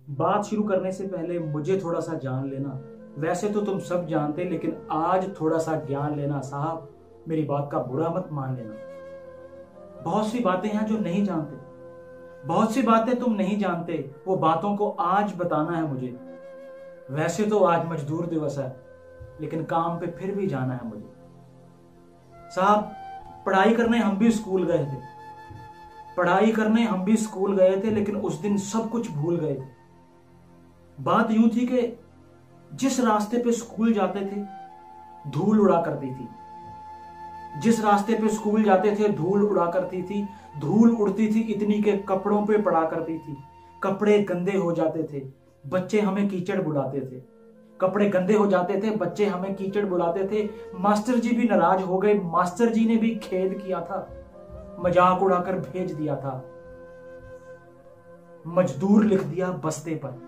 बात शुरू करने से पहले मुझे थोड़ा सा जान लेना। वैसे तो तुम सब जानते, लेकिन आज थोड़ा सा ज्ञान लेना। साहब, मेरी बात का बुरा मत मान लेना। बहुत सी बातें हैं जो नहीं जानते, बहुत सी बातें तुम नहीं जानते, वो बातों को आज बताना है मुझे। वैसे तो आज मजदूर दिवस है, लेकिन काम पे फिर भी जाना है मुझे। साहब, पढ़ाई करने हम भी स्कूल गए थे, पढ़ाई करने हम भी स्कूल गए थे, लेकिन उस दिन सब कुछ भूल गए थे। बात यूं थी कि जिस रास्ते पे स्कूल जाते थे धूल उड़ा करती थी, जिस रास्ते पे स्कूल जाते थे धूल उड़ा करती थी। धूल उड़ती थी इतनी के कपड़ों पे पड़ा करती थी। कपड़े गंदे हो जाते थे, बच्चे हमें कीचड़ बुलाते थे। कपड़े गंदे हो जाते थे, बच्चे हमें कीचड़ बुलाते थे। मास्टर जी भी नाराज हो गए, मास्टर जी ने भी खेद किया था, मजाक उड़ाकर भेज दिया था। मजदूर लिख दिया बस्ते पर।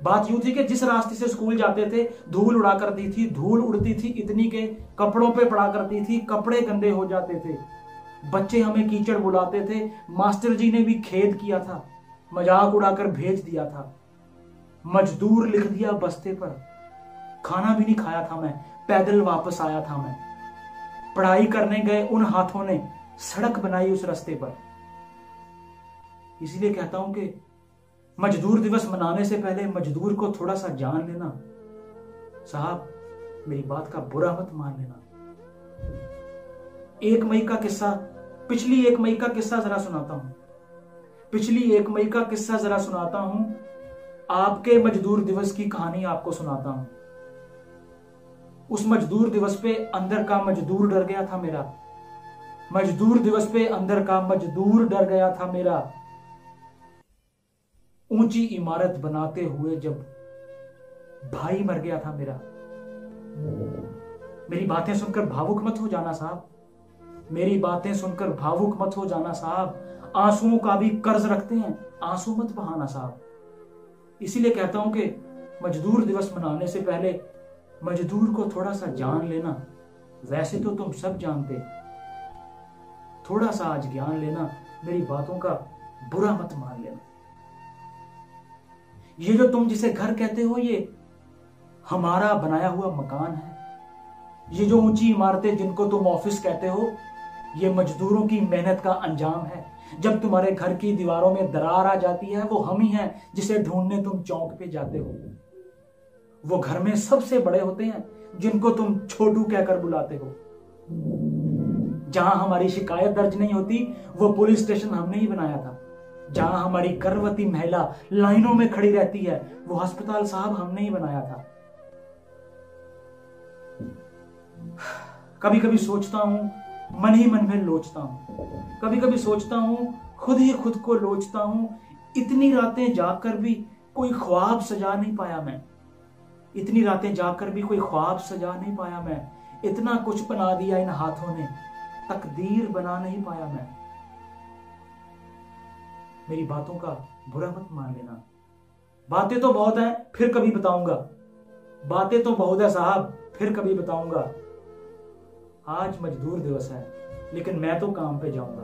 बात यूं थी कि जिस रास्ते से स्कूल जाते थे धूल उड़ा करती थी, धूल उड़ती थी इतनी के कपड़ों पे पड़ा करती थी। कपड़े गंदे हो जाते थे, बच्चे हमें कीचड़ बुलाते थे। मास्टर जी ने भी खेद किया था, मजाक उड़ाकर भेज दिया था। मजदूर लिख दिया बस्ते पर। खाना भी नहीं खाया था मैं, पैदल वापस आया था मैं। पढ़ाई करने गए उन हाथों ने सड़क बनाई उस रास्ते पर। इसलिए कहता हूं कि मजदूर दिवस मनाने से पहले मजदूर को थोड़ा सा जान लेना। साहब, मेरी बात का बुरा मत मान लेना। 1 मई का किस्सा, पिछली 1 मई का किस्सा जरा सुनाता हूं। पिछली 1 मई का किस्सा जरा सुनाता हूं। आपके मजदूर दिवस की कहानी आपको सुनाता हूं। उस मजदूर दिवस पे अंदर का मजदूर डर गया था मेरा। मजदूर दिवस पे अंदर का मजदूर डर गया था मेरा। ऊंची इमारत बनाते हुए जब भाई मर गया था मेरा। मेरी बातें सुनकर भावुक मत हो जाना साहब, मेरी बातें सुनकर भावुक मत हो जाना साहब। आंसुओं का भी कर्ज रखते हैं, आंसू मत बहाना साहब। इसीलिए कहता हूं कि मजदूर दिवस मनाने से पहले मजदूर को थोड़ा सा जान लेना। वैसे तो तुम सब जानते, थोड़ा सा आज ज्ञान लेना। मेरी बातों का बुरा मत मान लेना। ये जो तुम जिसे घर कहते हो, ये हमारा बनाया हुआ मकान है। ये जो ऊंची इमारतें जिनको तुम ऑफिस कहते हो, ये मजदूरों की मेहनत का अंजाम है। जब तुम्हारे घर की दीवारों में दरार आ जाती है, वो हम ही हैं जिसे ढूंढने तुम चौक पे जाते हो। वो घर में सबसे बड़े होते हैं जिनको तुम छोटू कहकर बुलाते हो। जहां हमारी शिकायत दर्ज नहीं होती, वो पुलिस स्टेशन हमने ही बनाया था। जहां हमारी गर्भवती महिला लाइनों में खड़ी रहती है, वो अस्पताल साहब हमने ही बनाया था। कभी कभी सोचता हूं, मन ही मन में लोचता हूं। कभी कभी सोचता हूं, खुद ही खुद को लोचता हूं। इतनी रातें जागकर भी कोई ख्वाब सजा नहीं पाया मैं। इतनी रातें जागकर भी कोई ख्वाब सजा नहीं पाया मैं। इतना कुछ बना दिया इन हाथों ने, तकदीर बना नहीं पाया मैं। मेरी बातों का बुरा मत मान लेना। बातें तो बहुत हैं, फिर कभी बताऊंगा। बातें तो बहुत है साहब, फिर कभी बताऊंगा। आज मजदूर दिवस है, लेकिन मैं तो काम पे जाऊंगा।